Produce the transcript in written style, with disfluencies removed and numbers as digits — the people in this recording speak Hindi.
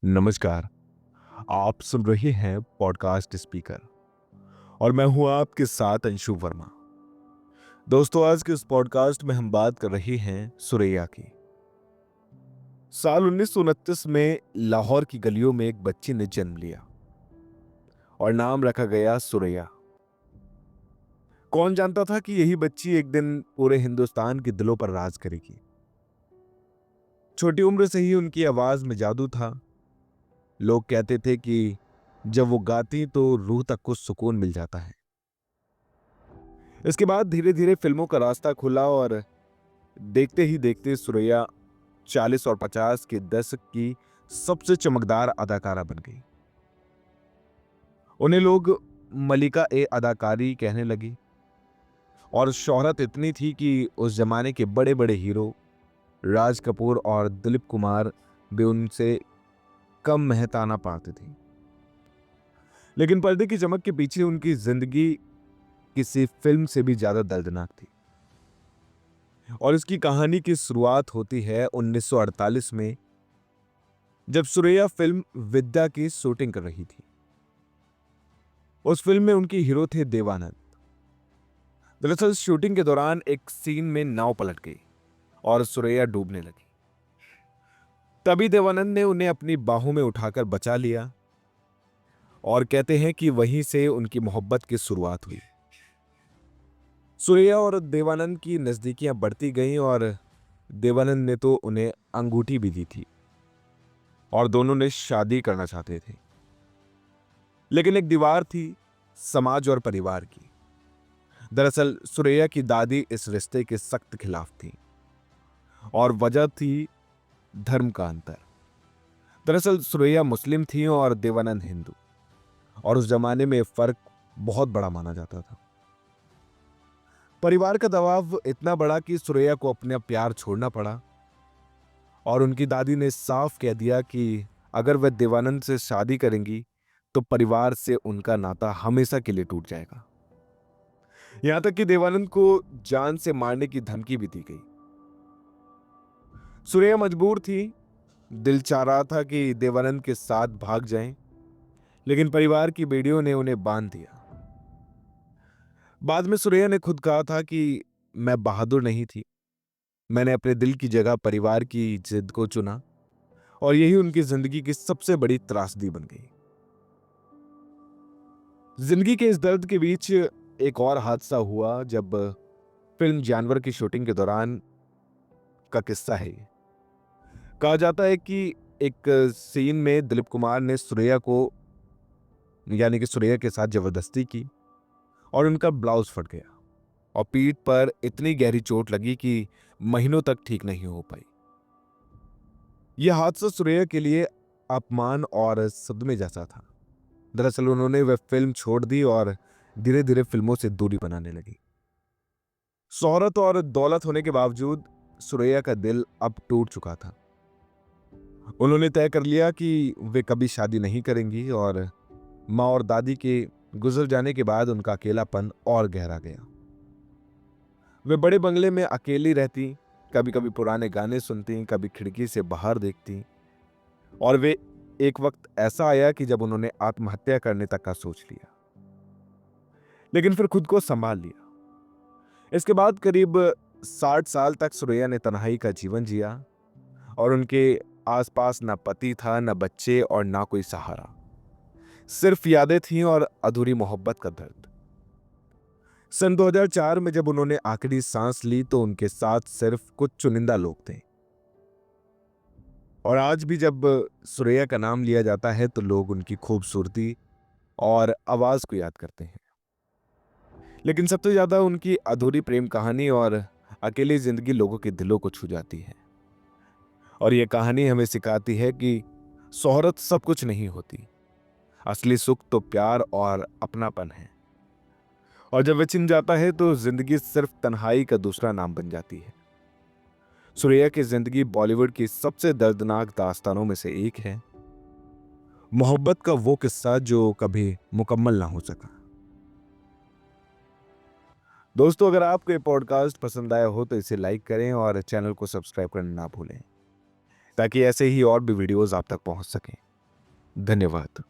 नमस्कार। आप सुन रहे हैं पॉडकास्ट स्पीकर और मैं हूं आपके साथ अंशु वर्मा। दोस्तों, आज के इस पॉडकास्ट में हम बात कर रहे हैं सुरैया की। साल 1929 में लाहौर की गलियों में एक बच्ची ने जन्म लिया और नाम रखा गया सुरैया। कौन जानता था कि यही बच्ची एक दिन पूरे हिंदुस्तान के दिलों पर राज करेगी। छोटी उम्र से ही उनकी आवाज में जादू था। लोग कहते थे कि जब वो गाती तो रूह तक को सुकून मिल जाता है। इसके बाद धीरे धीरे फिल्मों का रास्ता खुला और देखते ही देखते सुरैया 40 और 50 के दशक की सबसे चमकदार अदाकारा बन गई। उन्हें लोग मलिका ए अदाकारी कहने लगी और शोहरत इतनी थी कि उस जमाने के बड़े बड़े हीरो राज कपूर और दिलीप कुमार भी उनसे कम मेहताना पाते थे। लेकिन पर्दे की चमक के पीछे उनकी जिंदगी किसी फिल्म से भी ज्यादा दर्दनाक थी। और इसकी कहानी की शुरुआत होती है 1948 में, जब सुरैया फिल्म विद्या की शूटिंग कर रही थी। उस फिल्म में उनके हीरो थे देवानंद। दरअसल शूटिंग के दौरान एक सीन में नाव पलट गई और सुरैया डूबने लगी। तभी देवानंद ने उन्हें अपनी बाहों में उठाकर बचा लिया और कहते हैं कि वहीं से उनकी मोहब्बत की शुरुआत हुई। सुरैया और देवानंद की नजदीकियां बढ़ती गईं और देवानंद ने तो उन्हें अंगूठी भी दी थी और दोनों ने शादी करना चाहते थे। लेकिन एक दीवार थी, समाज और परिवार की। दरअसल सुरैया की दादी इस रिश्ते के सख्त खिलाफ थी और वजह थी धर्म का अंतर। दरअसल सुरैया मुस्लिम थी और देवानंद हिंदू, और उस जमाने में फर्क बहुत बड़ा माना जाता था। परिवार का दबाव इतना बड़ा कि सुरैया को अपना प्यार छोड़ना पड़ा और उनकी दादी ने साफ कह दिया कि अगर वह देवानंद से शादी करेंगी तो परिवार से उनका नाता हमेशा के लिए टूट जाएगा। यहां तक कि देवानंद को जान से मारने की धमकी भी दी गई। सुरैया मजबूर थी। दिल चाह रहा था कि देवानंद के साथ भाग जाएं, लेकिन परिवार की बेड़ियों ने उन्हें बांध दिया। बाद में सुरैया ने खुद कहा था कि मैं बहादुर नहीं थी, मैंने अपने दिल की जगह परिवार की जिद को चुना और यही उनकी जिंदगी की सबसे बड़ी त्रासदी बन गई। जिंदगी के इस दर्द के बीच एक और हादसा हुआ, जब फिल्म जानवर की शूटिंग के दौरान का किस्सा है ये। कहा जाता है कि एक सीन में दिलीप कुमार ने सुरैया को यानी कि सुरैया के साथ जबरदस्ती की और उनका ब्लाउज फट गया और पीठ पर इतनी गहरी चोट लगी कि महीनों तक ठीक नहीं हो पाई। यह हादसा सुरैया के लिए अपमान और सदमे जैसा था। दरअसल उन्होंने वह फिल्म छोड़ दी और धीरे धीरे फिल्मों से दूरी बनाने लगी। शोहरत और दौलत होने के बावजूद सुरैया का दिल अब टूट चुका था। उन्होंने तय कर लिया कि वे कभी शादी नहीं करेंगी और माँ और दादी के गुजर जाने के बाद उनका अकेलापन और गहरा गया। वे बड़े बंगले में अकेली रहती, कभी कभी पुराने गाने सुनती, कभी खिड़की से बाहर देखती। और वे एक वक्त ऐसा आया कि जब उन्होंने आत्महत्या करने तक का सोच लिया, लेकिन फिर खुद को संभाल लिया। इसके बाद करीब 60 साल तक सुरैया ने तन्हाई का जीवन जिया और उनके आसपास ना पति था, ना बच्चे और ना कोई सहारा। सिर्फ यादें थीं और अधूरी मोहब्बत का दर्द। सन 2004 में जब उन्होंने आखिरी सांस ली तो उनके साथ सिर्फ कुछ चुनिंदा लोग थे। और आज भी जब सुरैया का नाम लिया जाता है तो लोग उनकी खूबसूरती और आवाज को याद करते हैं। लेकिन सबसे ज्यादा उनकी अधूरी प्रेम कहानी और अकेली जिंदगी लोगों के दिलों को छू जाती है। और यह कहानी हमें सिखाती है कि शोहरत सब कुछ नहीं होती, असली सुख तो प्यार और अपनापन है। और जब वह छिन जाता है तो जिंदगी सिर्फ तन्हाई का दूसरा नाम बन जाती है। सुरैया की जिंदगी बॉलीवुड की सबसे दर्दनाक दास्तानों में से एक है। मोहब्बत का वो किस्सा जो कभी मुकम्मल ना हो सका। दोस्तों, अगर आपको ये पॉडकास्ट पसंद आया हो तो इसे लाइक करें और चैनल को सब्सक्राइब करना ना भूलें, ताकि ऐसे ही और भी वीडियोस आप तक पहुंच सकें। धन्यवाद।